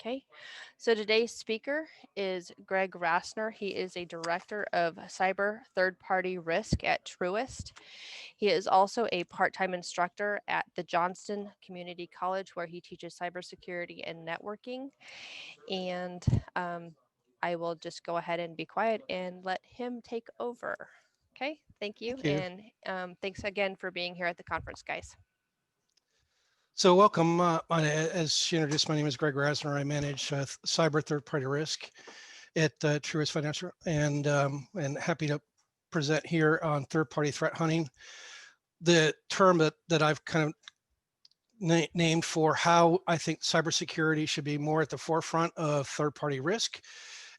Okay, so today's speaker is Greg Rasner. He is a director of cyber third-party risk at Truist. He is also a part-time instructor at the Johnston Community College, where he teaches cybersecurity and networking. And I will just go ahead and be quiet and let him take over. Okay, thank you. Thank you. And thanks again for being here at the conference, guys. So welcome. As she introduced, my name is Greg Rasner. I manage cyber third-party risk at Truist Financial, and happy to present here on third-party threat hunting. The term that I've kind of named for how I think cybersecurity should be more at the forefront of third-party risk,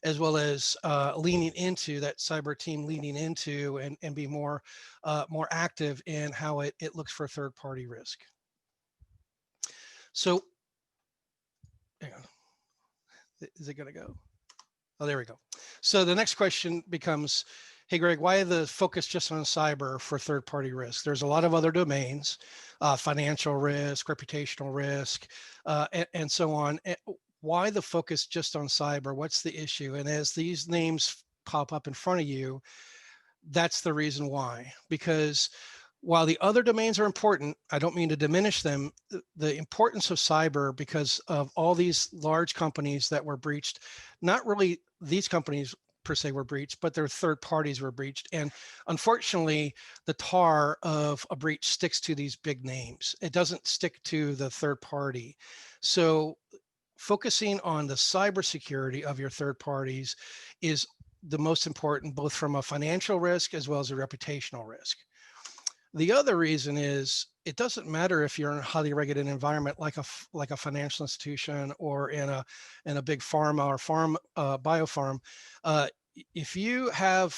as well as leaning into that cyber team, leaning into and be more active in how it looks for third-party risk. So, hang on. Is it going to go? Oh, there we go. So the next question becomes, hey, Greg, why the focus just on cyber for third-party risk? There's a lot of other domains, financial risk, reputational risk, and so on. Why the focus just on cyber? What's the issue? And as these names pop up in front of you, that's the reason why. Because while the other domains are important, I don't mean to diminish them, the importance of cyber, because of all these large companies that were breached, not really these companies per se were breached, but their third parties were breached. And unfortunately, the tar of a breach sticks to these big names. It doesn't stick to the third party. So focusing on the cybersecurity of your third parties is the most important, both from a financial risk as well as a reputational risk. The other reason is it doesn't matter if you're in a highly regulated environment like a financial institution or in a big pharma or biofarm. If you have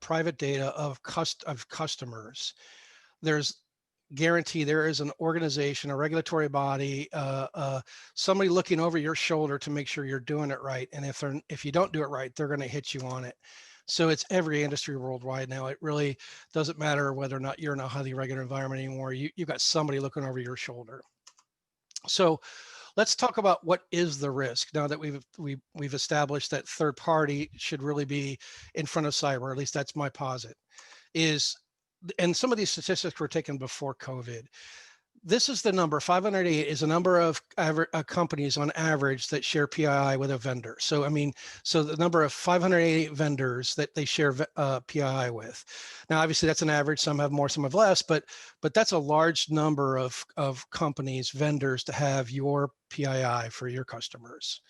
private data of customers, there's guarantee there is an organization, a regulatory body, somebody looking over your shoulder to make sure you're doing it right. And if you don't do it right, they're going to hit you on it. So it's every industry worldwide now. It really doesn't matter whether or not you're in a highly regulated environment anymore. You've got somebody looking over your shoulder. So let's talk about what is the risk now that we've established that third party should really be in front of cyber, or at least that's my posit, and some of these statistics were taken before COVID. This is the number, 508 is a number of companies on average that share PII with a vendor. So, so the number of 588 vendors that they share PII with. Now, obviously that's an average, some have more, some have less, but that's a large number of companies, vendors to have your PII for your customers.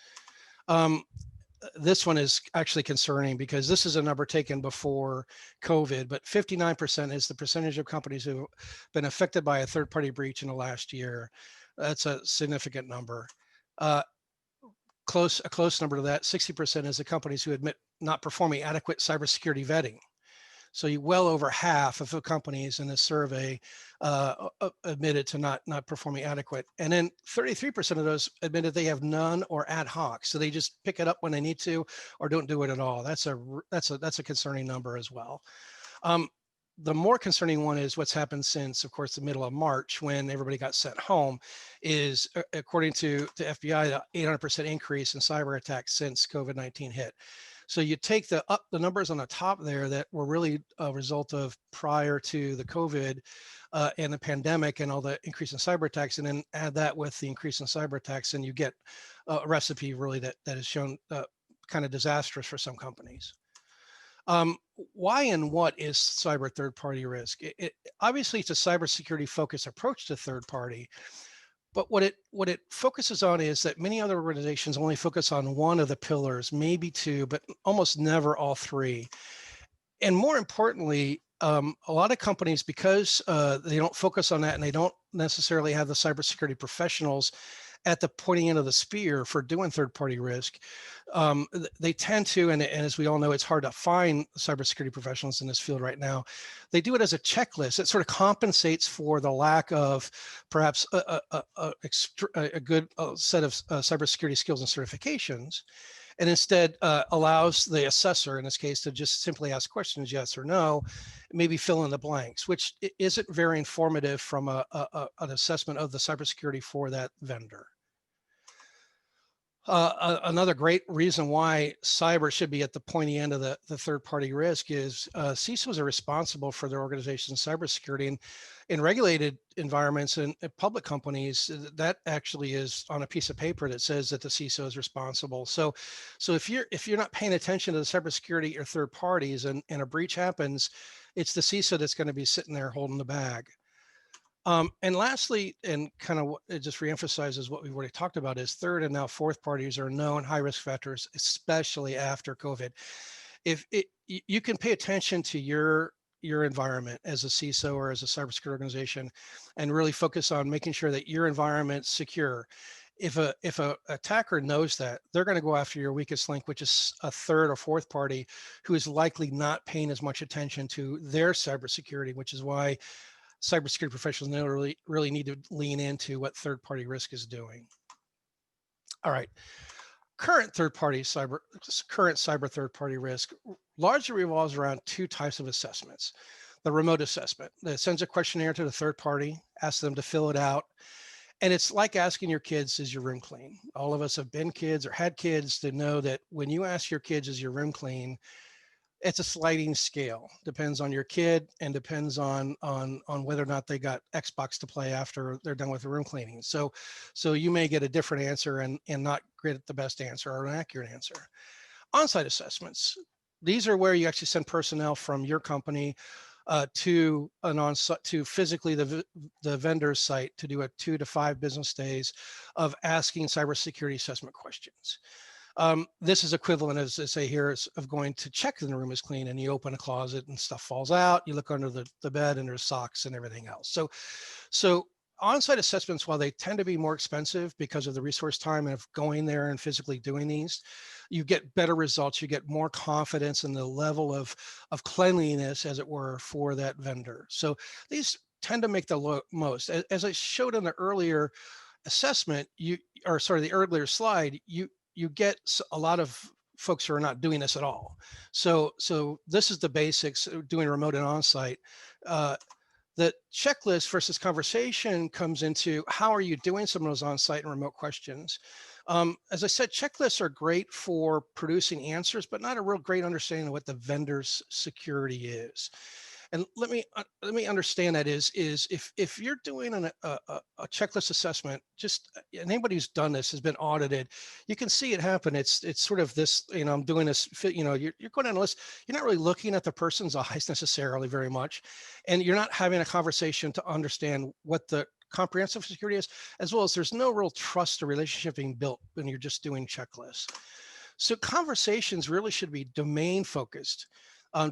This one is actually concerning because this is a number taken before COVID, but 59% is the percentage of companies who have been affected by a third-party breach in the last year. That's a significant number. A close number to that, 60% is the companies who admit not performing adequate cybersecurity vetting. So well over half of the companies in this survey admitted to not performing adequate. And then 33% of those admitted they have none or ad hoc. So they just pick it up when they need to or don't do it at all. That's a concerning number as well. The more concerning one is what's happened since, of course, the middle of March when everybody got sent home is, according to the FBI, the 800% increase in cyber attacks since COVID-19 hit. So you take the numbers on the top there that were really a result of prior to the COVID and the pandemic and all the increase in cyber attacks, and then add that with the increase in cyber attacks, and you get a recipe really that is shown kind of disastrous for some companies. Why and what is cyber third-party risk? Obviously, it's a cybersecurity focused approach to third party. But what it focuses on is that many other organizations only focus on one of the pillars, maybe two, but almost never all three. And more importantly, a lot of companies, because they don't focus on that and they don't necessarily have the cybersecurity professionals at the pointing end of the spear for doing third-party risk, they tend to, and as we all know, it's hard to find cybersecurity professionals in this field right now. They do it as a checklist. It sort of compensates for the lack of perhaps a good set of cybersecurity skills and certifications, and instead allows the assessor, in this case, to just simply ask questions, yes or no, maybe fill in the blanks, which isn't very informative from an assessment of the cybersecurity for that vendor. Another great reason why cyber should be at the pointy end of the third-party risk is CISOs are responsible for their organization's cybersecurity. And in regulated environments and public companies, that actually is on a piece of paper that says that the CISO is responsible. So if you're not paying attention to the cybersecurity or third parties and a breach happens, it's the CISO that's going to be sitting there holding the bag. And lastly, and kind of it just reemphasizes what we've already talked about, is third and now fourth parties are known high risk factors, especially after COVID. If you can pay attention to your environment as a CISO or as a cybersecurity organization, and really focus on making sure that your environment's secure. If a attacker knows that, they're going to go after your weakest link, which is a third or fourth party who is likely not paying as much attention to their cybersecurity, which is why cybersecurity professionals really need to lean into what third-party risk is doing. All right, current cyber third-party risk largely revolves around two types of assessments. The remote assessment that sends a questionnaire to the third party, asks them to fill it out, and it's like asking your kids, is your room clean? All of us have been kids or had kids to know that when you ask your kids, is your room clean, it's a sliding scale. Depends on your kid and depends on whether or not they got Xbox to play after they're done with the room cleaning. So you may get a different answer and not get the best answer or an accurate answer. On-site assessments. These are where you actually send personnel from your company to an on-site, to physically the vendor's site, to do a 2 to 5 business days of asking cybersecurity assessment questions. This is equivalent, as I say here, of going to check that the room is clean, and you open a closet and stuff falls out. You look under the bed and there's socks and everything else. So on-site assessments, while they tend to be more expensive because of the resource time of going there and physically doing these, you get better results. You get more confidence in the level of cleanliness, as it were, for that vendor. So these tend to make the most. As I showed in the earlier assessment, the earlier slide, you get a lot of folks who are not doing this at all. So this is the basics of doing remote and on-site. The checklist versus conversation comes into how are you doing some of those on-site and remote questions. As I said, checklists are great for producing answers, but not a real great understanding of what the vendor's security is. And let me understand that is if you're doing a checklist assessment, just anybody who's done this has been audited, you can see it happen. It's sort of this, I'm doing this, you're going down a list, you're not really looking at the person's eyes necessarily very much, and you're not having a conversation to understand what the comprehensive security is, as well as there's no real trust or relationship being built when you're just doing checklists. So conversations really should be domain focused,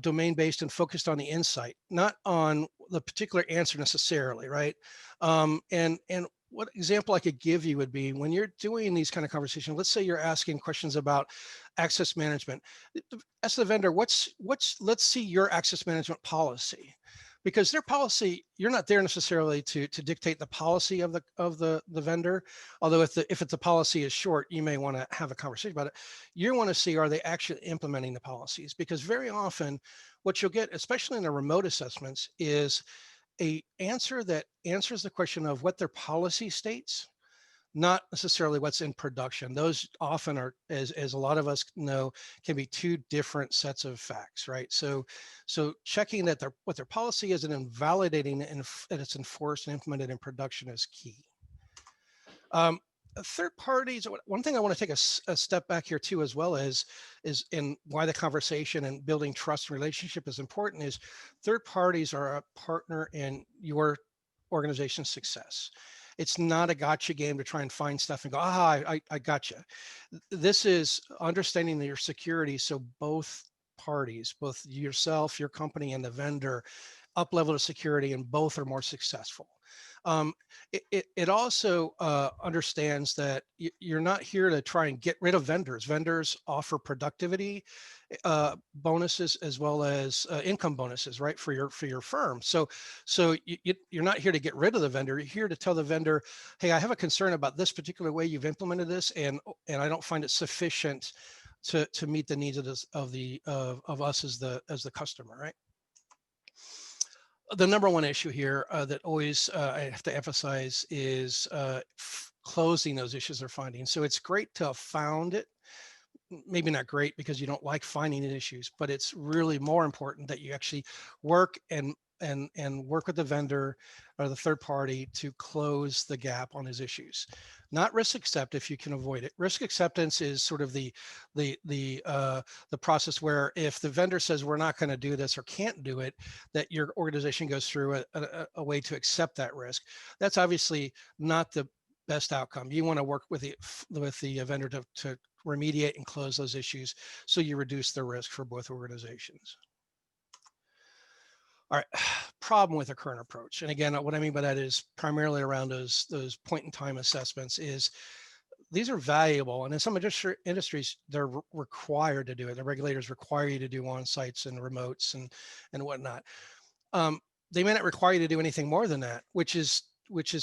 domain based, and focused on the insight, not on the particular answer necessarily, right? And what example I could give you would be when you're doing these kind of conversations. Let's say you're asking questions about access management. Ask the vendor, let's see your access management policy, because their policy, you're not there necessarily to dictate the policy of the vendor. Although if the policy is short, you may want to have a conversation about it. You want to see, are they actually implementing the policies? Because very often what you'll get, especially in the remote assessments, is a answer that answers the question of what their policy states, not necessarily what's in production. Those often are, as a lot of us know, can be two different sets of facts, right? So checking that what their policy is and then validating that it's enforced and implemented in production is key. Third parties, one thing I want to take a step back here too, as well as is in why the conversation and building trust and relationship is important, is third parties are a partner in your organization's success. It's not a gotcha game to try and find stuff and go, I gotcha. This is understanding your security, so both parties, both yourself, your company, and the vendor, up level of security, and both are more successful. It also understands that you're not here to try and get rid of vendors. Vendors offer productivity bonuses as well as income bonuses, right, for your firm. So you're not here to get rid of the vendor. You're here to tell the vendor, hey, I have a concern about this particular way you've implemented this, and I don't find it sufficient to meet the needs of us as the customer, right? the number one issue here that always I have to emphasize is closing those issues they're finding. So it's great to have found it, maybe not great because you don't like finding issues, but it's really more important that you actually work and work with the vendor or the third party to close the gap on his issues. Not risk accept if you can avoid it. Risk acceptance is sort of the process where if the vendor says we're not going to do this or can't do it, that your organization goes through a way to accept that risk. That's obviously not the best outcome. You want to work with the vendor to remediate and close those issues so you reduce the risk for both organizations. All right, problem with the current approach. And again, what I mean by that is primarily around those point in time assessments is these are valuable. And in some industries, they're required to do it. The regulators require you to do on-sites and remotes and whatnot. They may not require you to do anything more than that, which is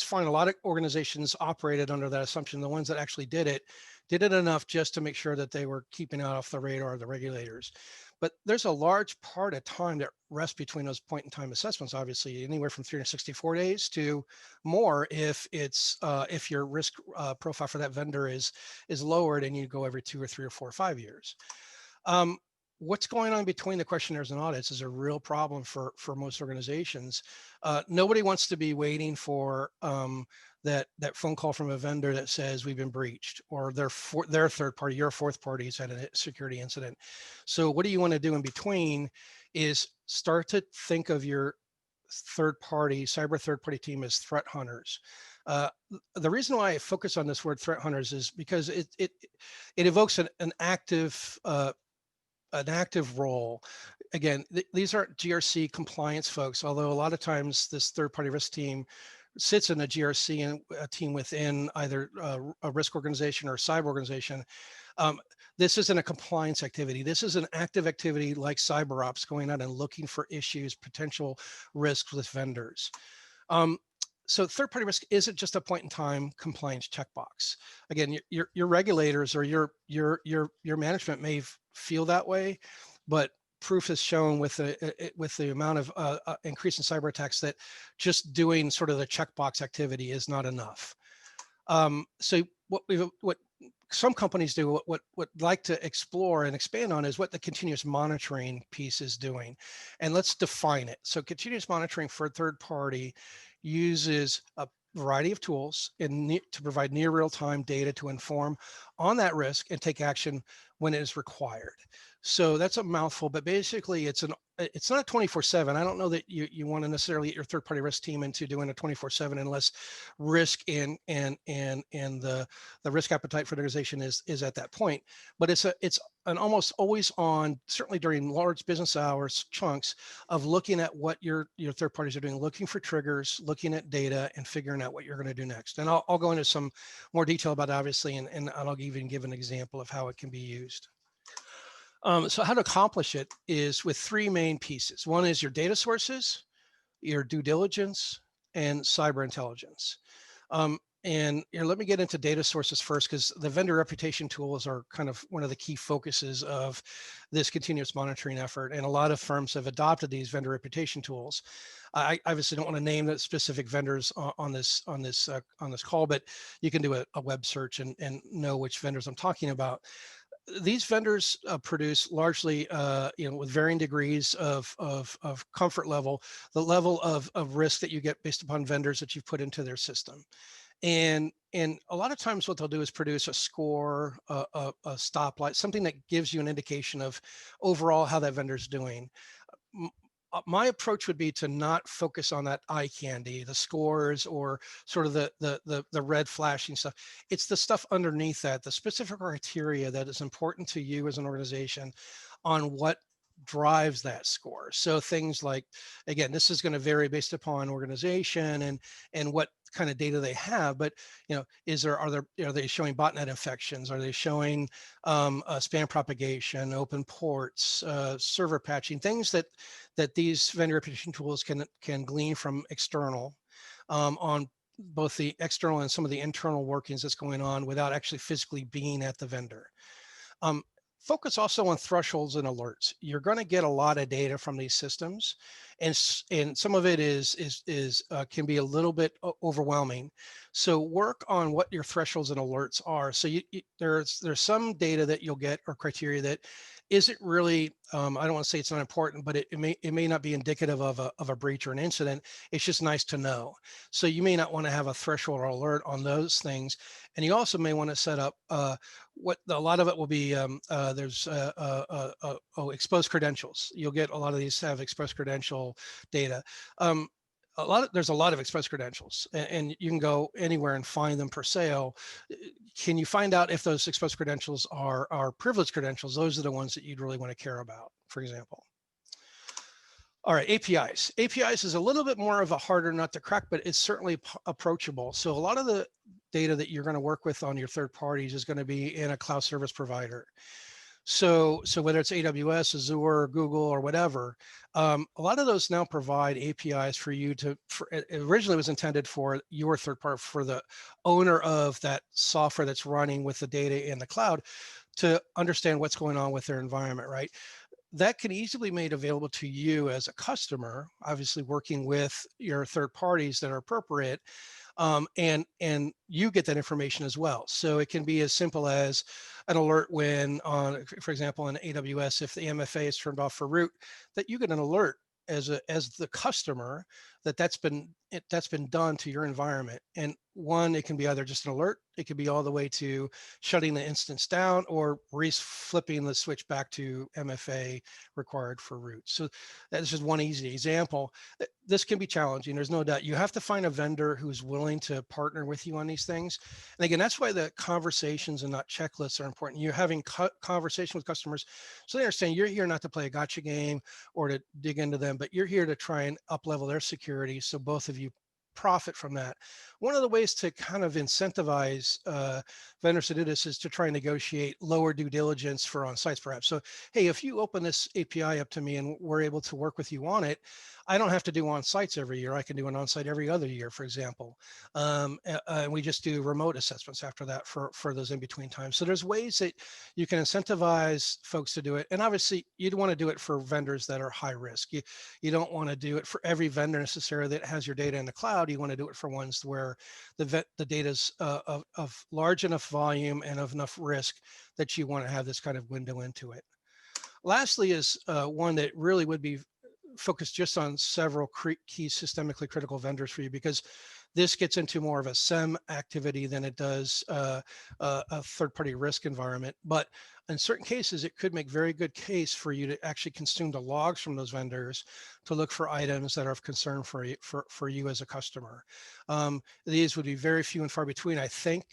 fine. A lot of organizations operated under that assumption. The ones that actually did it enough just to make sure that they were keeping out off the radar of the regulators. But there's a large part of time that rests between those point in time assessments, obviously anywhere from 364 days to more if it's if your risk profile for that vendor is lowered and you go every 2 or 3 or 4 or 5 years. What's going on between the questionnaires and audits is a real problem for most organizations. Nobody wants to be waiting for that phone call from a vendor that says we've been breached, or their third party, your fourth party has had a security incident. So what do you want to do in between is start to think of your cyber third party team as threat hunters. The reason why I focus on this word threat hunters is because it evokes an active role. Again, these aren't GRC compliance folks, although a lot of times this third-party risk team sits in a GRC and a team within either a risk organization or a cyber organization. This isn't a compliance activity. This is an active activity like cyber ops, going out and looking for issues, potential risks with vendors. So third-party risk isn't just a point-in-time compliance checkbox. Again, your regulators or your management may feel that way, but proof has shown with the amount of increase in cyber attacks that just doing sort of the checkbox activity is not enough. So what some companies do, what like to explore and expand on is what the continuous monitoring piece is doing, and let's define it. So continuous monitoring for third party uses a variety of tools to provide near real-time data to inform on that risk and take action when it is required. So that's a mouthful, but basically it's not 24/7. I don't know that you want to necessarily get your third-party risk team into doing a 24/7 unless risk and the risk appetite for the organization is at that point. But it's an almost always on, certainly during large business hours chunks of looking at what your third parties are doing, looking for triggers, looking at data, and figuring out what you're going to do next. And I'll go into some more detail about it, obviously, and I'll even give an example of how it can be used. So how to accomplish it is with 3 main pieces. One is your data sources, your due diligence, and cyber intelligence. And let me get into data sources first, because the vendor reputation tools are kind of one of the key focuses of this continuous monitoring effort. And a lot of firms have adopted these vendor reputation tools. I obviously don't want to name the specific vendors on this call, but you can do a web search and know which vendors I'm talking about. These vendors produce largely, with varying degrees of comfort level, the level of risk that you get based upon vendors that you've put into their system. And a lot of times what they'll do is produce a score, a stoplight, something that gives you an indication of overall how that vendor's doing. My approach would be to not focus on that eye candy, the scores, or sort of the red flashing stuff. It's the stuff underneath that, the specific criteria that is important to you as an organization on what drives that score. So things like, again, this is going to vary based upon organization and what kind of data they have, but are they showing botnet infections? Are they showing spam propagation, open ports, server patching, things that these vendor reputation tools can glean from external on both the external and some of the internal workings that's going on without actually physically being at the vendor. focus also on thresholds and alerts. You're going to get a lot of data from these systems, and some of it is can be a little bit overwhelming. So work on what your thresholds and alerts are. So there's some data that you'll get or criteria that isn't really, I don't want to say it's not important, but it may not be indicative of a breach or an incident. It's just nice to know. So you may not want to have a threshold or alert on those things. And you also may want to set up what a lot of it will be. There's exposed credentials. You'll get a lot of these have exposed credential data. There's a lot of exposed credentials, and you can go anywhere and find them for sale. Can you find out if those exposed credentials are privileged credentials? Those are the ones that you'd really want to care about, for example. All right, APIs. APIs is a little bit more of a harder nut to crack, but it's certainly approachable. So a lot of the data that you're going to work with on your third parties is going to be in a cloud service provider. So whether it's AWS, Azure, Google, or whatever, a lot of those now provide APIs for you to, it originally was intended for your third party, for the owner of that software that's running with the data in the cloud to understand what's going on with their environment, right? That can easily be made available to you as a customer, obviously working with your third parties that are appropriate, and you get that information as well. So it can be as simple as an alert when, on, for example, in AWS, if the MFA is turned off for root, that you get an alert as the customer that's been done to your environment. And one, it can be either just an alert, it could be all the way to shutting the instance down or flipping the switch back to MFA required for root. So that's just one easy example. This can be challenging. There's no doubt. You have to find a vendor who's willing to partner with you on these things. And again, that's why the conversations and not checklists are important. You're having conversation with customers so they understand you're here not to play a gotcha game or to dig into them, but you're here to try and up level their security so both of you profit from that. One of the ways to kind of incentivize vendors to do this is to try and negotiate lower due diligence for on-sites perhaps. So, hey, if you open this API up to me and we're able to work with you on it, I don't have to do on-sites every year. I can do an on-site every other year, for example. And we just do remote assessments after that for those in between times. So there's ways that you can incentivize folks to do it. And obviously you'd want to do it for vendors that are high risk. You don't want to do it for every vendor necessarily that has your data in the cloud. You want to do it for ones where the data is of large enough volume and of enough risk that you want to have this kind of window into it. Lastly is one that really would be focused just on several key systemically critical vendors for you, because this gets into more of a SEM activity than it does a third-party risk environment. But in certain cases, it could make very good case for you to actually consume the logs from those vendors to look for items that are of concern for you as a customer. These would be very few and far between, I think,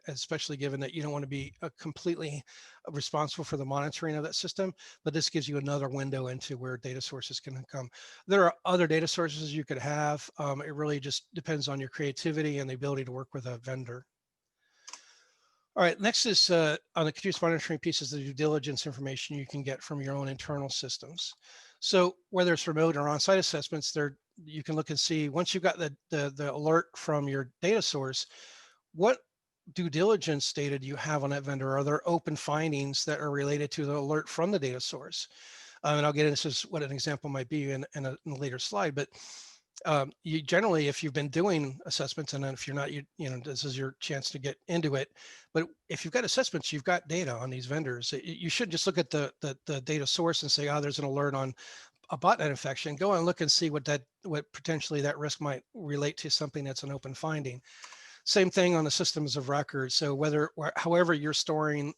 especially given that you don't want to be completely responsible for the monitoring of that system, but this gives you another window into where data sources can come. There are other data sources you could have. It really just depends on your creativity and the ability to work with a vendor. All right, next is on the continuous monitoring pieces, the due diligence information you can get from your own internal systems. So whether it's remote or on-site assessments, you can look and see, once you've got the alert from your data source, what due diligence data do you have on that vendor? Are there open findings that are related to the alert from the data source? And I'll get into this, what an example might be in a later slide, but you generally, if you've been doing assessments, and then if you're not, you know, this is your chance to get into it. But if you've got assessments, you've got data on these vendors. You should just look at the data source and say, oh, there's an alert on a botnet infection. Go and look and see what potentially that risk might relate to something that's an open finding. Same thing on the systems of record. So however you're storing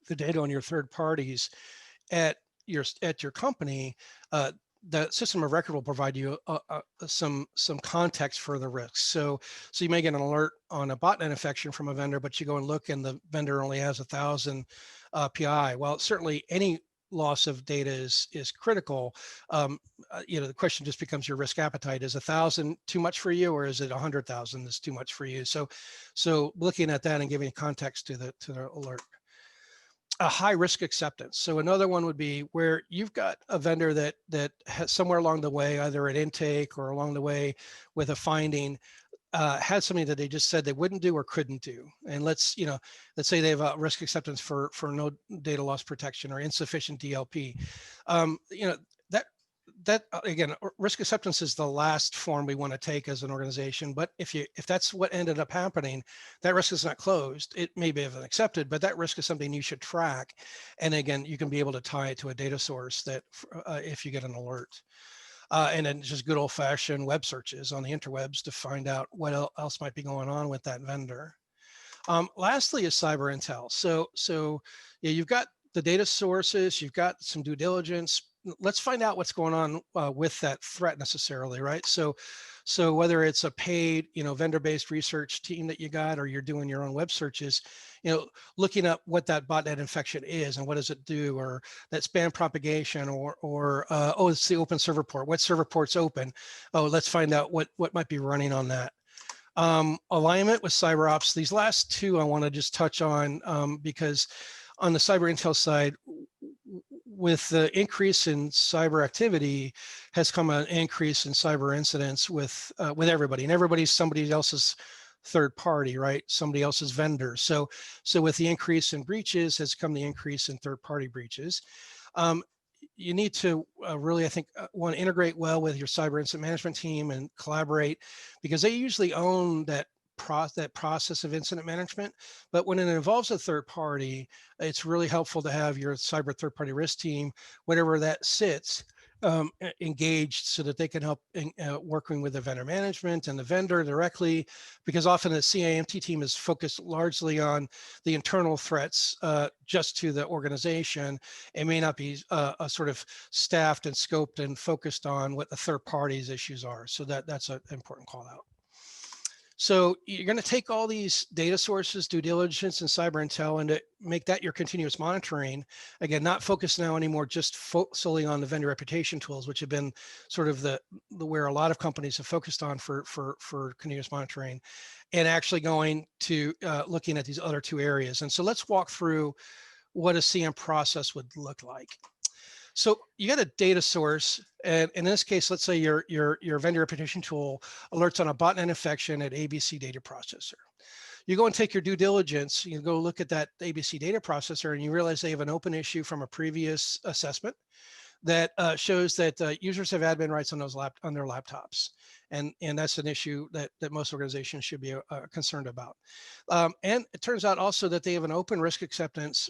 the data on your third parties at your company, the system of record will provide you some context for the risks. So you may get an alert on a botnet infection from a vendor, but you go and look and the vendor only has 1,000 PI. Well, certainly any loss of data is critical. You know, the question just becomes your risk appetite. Is 1,000 too much for you, or is it 100,000 that's too much for you? So looking at that and giving context to the alert. A high risk acceptance. So another one would be where you've got a vendor that has somewhere along the way, either at intake or along the way with a finding, had something that they just said they wouldn't do or couldn't do. And let's say they have a risk acceptance for no data loss protection or insufficient DLP. That again, risk acceptance is the last form we want to take as an organization. But if that's what ended up happening, that risk is not closed. It may be accepted, but that risk is something you should track. And again, you can be able to tie it to a data source that if you get an alert. And then just good old fashioned web searches on the interwebs to find out what else might be going on with that vendor. Lastly is cyber intel. So yeah, you've got the data sources, you've got some due diligence. Let's find out what's going on with that threat necessarily, right? So whether it's a paid, vendor-based research team that you got, or you're doing your own web searches, looking up what that botnet infection is and what does it do, or that spam propagation, or oh, it's the open server port. What server port's open? Oh, let's find out what might be running on that. Alignment with cyber ops. These last two I want to just touch on because on the cyber intel side, with the increase in cyber activity has come an increase in cyber incidents with everybody, and everybody's somebody else's third party, right? Somebody else's vendor. So with the increase in breaches has come the increase in third party breaches. You need to really, I think, want to integrate well with your cyber incident management team and collaborate, because they usually own that process of incident management. But when it involves a third party, it's really helpful to have your cyber third party risk team, whatever that sits, engaged so that they can help working with the vendor management and the vendor directly, because often the CIMT team is focused largely on the internal threats just to the organization. It may not be sort of staffed and scoped and focused on what the third party's issues are. So that's an important call out. So you're going to take all these data sources, due diligence, and cyber intel, and to make that your continuous monitoring. Again, not focused now anymore just solely on the vendor reputation tools, which have been sort of the where a lot of companies have focused on for continuous monitoring, and actually going to looking at these other two areas. And so let's walk through what a CM process would look like. So you got a data source, and in this case, let's say your vendor reputation tool alerts on a botnet infection at ABC data processor. You go and take your due diligence, you go look at that ABC data processor, and you realize they have an open issue from a previous assessment that shows that users have admin rights on on their laptops, and that's an issue that most organizations should be concerned about. And it turns out also that they have an open risk acceptance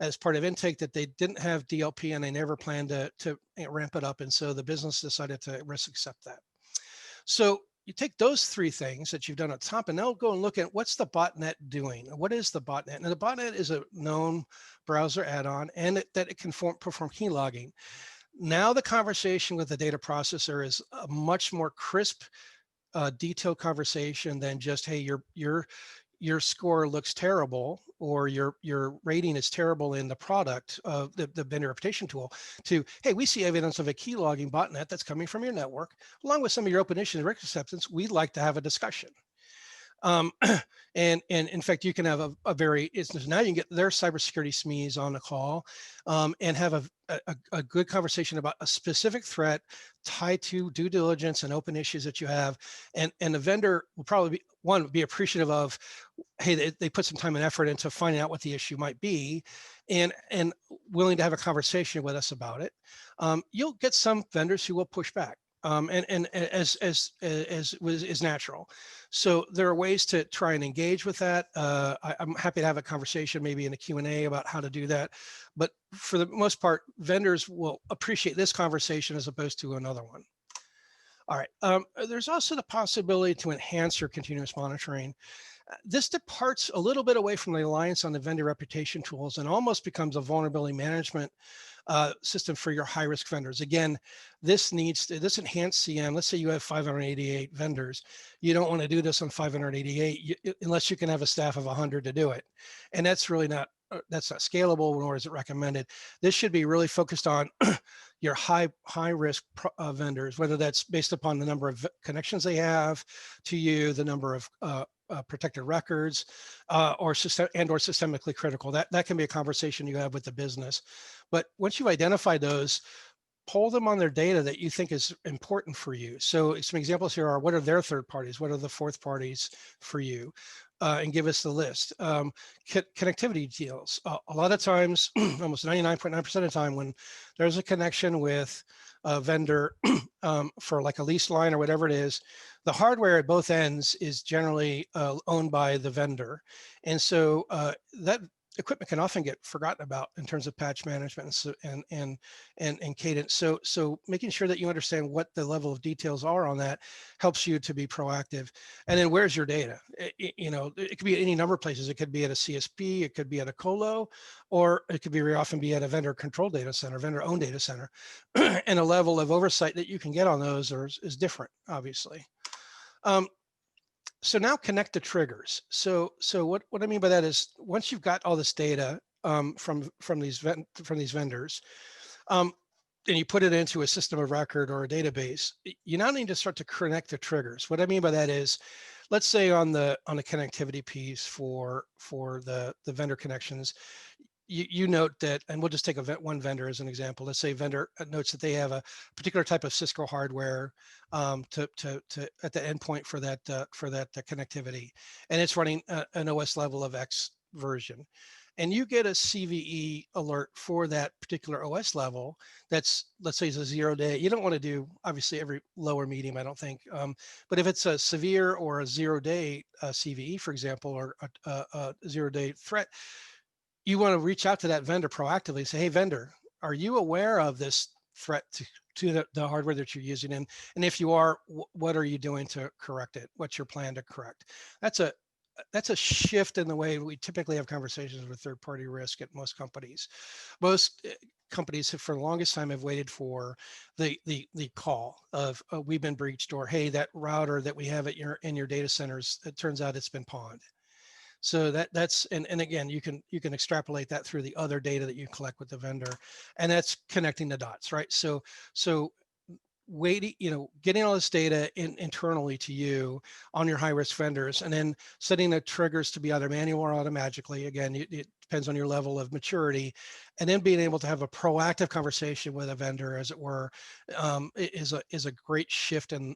as part of intake, that they didn't have DLP and they never planned to ramp it up, and so the business decided to risk accept that. So you take those three things that you've done at top, and now go and look at what's the botnet doing. What is the botnet? And the botnet is a known browser add-on, and that it can perform key logging. Now the conversation with the data processor is a much more crisp, detailed conversation than just, hey, your score looks terrible, or your rating is terrible in the product of the vendor reputation tool, to, hey, we see evidence of a key logging botnet that's coming from your network, along with some of your open issues and risk acceptance. We'd like to have a discussion. And in fact, you can have a very, now you can get their cybersecurity SMEs on the call and have a good conversation about a specific threat tied to due diligence and open issues that you have. And the vendor will probably be appreciative of, hey, they put some time and effort into finding out what the issue might be, and willing to have a conversation with us about it. You'll get some vendors who will push back. And as is natural. So there are ways to try and engage with that. I'm happy to have a conversation maybe in a Q&A about how to do that. But for the most part, vendors will appreciate this conversation as opposed to another one. All right. There's also the possibility to enhance your continuous monitoring. This departs a little bit away from the reliance on the vendor reputation tools and almost becomes a vulnerability management system for your high-risk vendors. Again, this enhanced CM, let's say you have 588 vendors. You don't want to do this on 588 unless you can have a staff of 100 to do it. And that's really not, that's not scalable, nor is it recommended. This should be really focused on your high risk vendors, whether that's based upon the number of connections they have to you, the number of protected records, or systemically critical. That can be a conversation you have with the business. But once you've identified those, poll them on their data that you think is important for you. So some examples here are, what are their third parties? What are the fourth parties for you? And give us the list. Connectivity deals. A lot of times, almost 99.9% of the time, when there's a connection with a vendor for like a lease line or whatever it is, the hardware at both ends is generally owned by the vendor. And so that equipment can often get forgotten about in terms of patch management and cadence. So making sure that you understand what the level of details are on that helps you to be proactive. And then where's your data? It could be at any number of places. It could be at a CSP, it could be at a colo, or it could be very often be at a vendor controlled data center, vendor owned data center. And a level of oversight that you can get on those is different, obviously. So now connect the triggers. So what I mean by that is, once you've got all this data from these vendors, and you put it into a system of record or a database, you now need to start to connect the triggers. What I mean by that is, let's say on the connectivity piece for the vendor connections, you note that, and we'll just take one vendor as an example. Let's say vendor notes that they have a particular type of Cisco hardware to at the endpoint for that connectivity, and it's running an OS level of X version, and you get a CVE alert for that particular OS level. That's, let's say, it's a 0-day. You don't want to do obviously every low or medium, I don't think, but if it's a severe or a 0-day CVE, for example, or a 0-day threat, you want to reach out to that vendor proactively and say, hey, vendor, are you aware of this threat to the hardware that you're using? And if you are, what are you doing to correct it? What's your plan to correct? That's a shift in the way we typically have conversations with third-party risk at most companies. Most companies for the longest time have waited for the call of we've been breached, or hey, that router that we have at in your data centers, it turns out it's been pawned. So that's and again, you can extrapolate that through the other data that you collect with the vendor, and that's connecting the dots, right? So waiting, getting all this data internally to you on your high risk vendors, and then setting the triggers to be either manual or automatically. Again, it depends on your level of maturity, and then being able to have a proactive conversation with a vendor, as it were, is a great shift in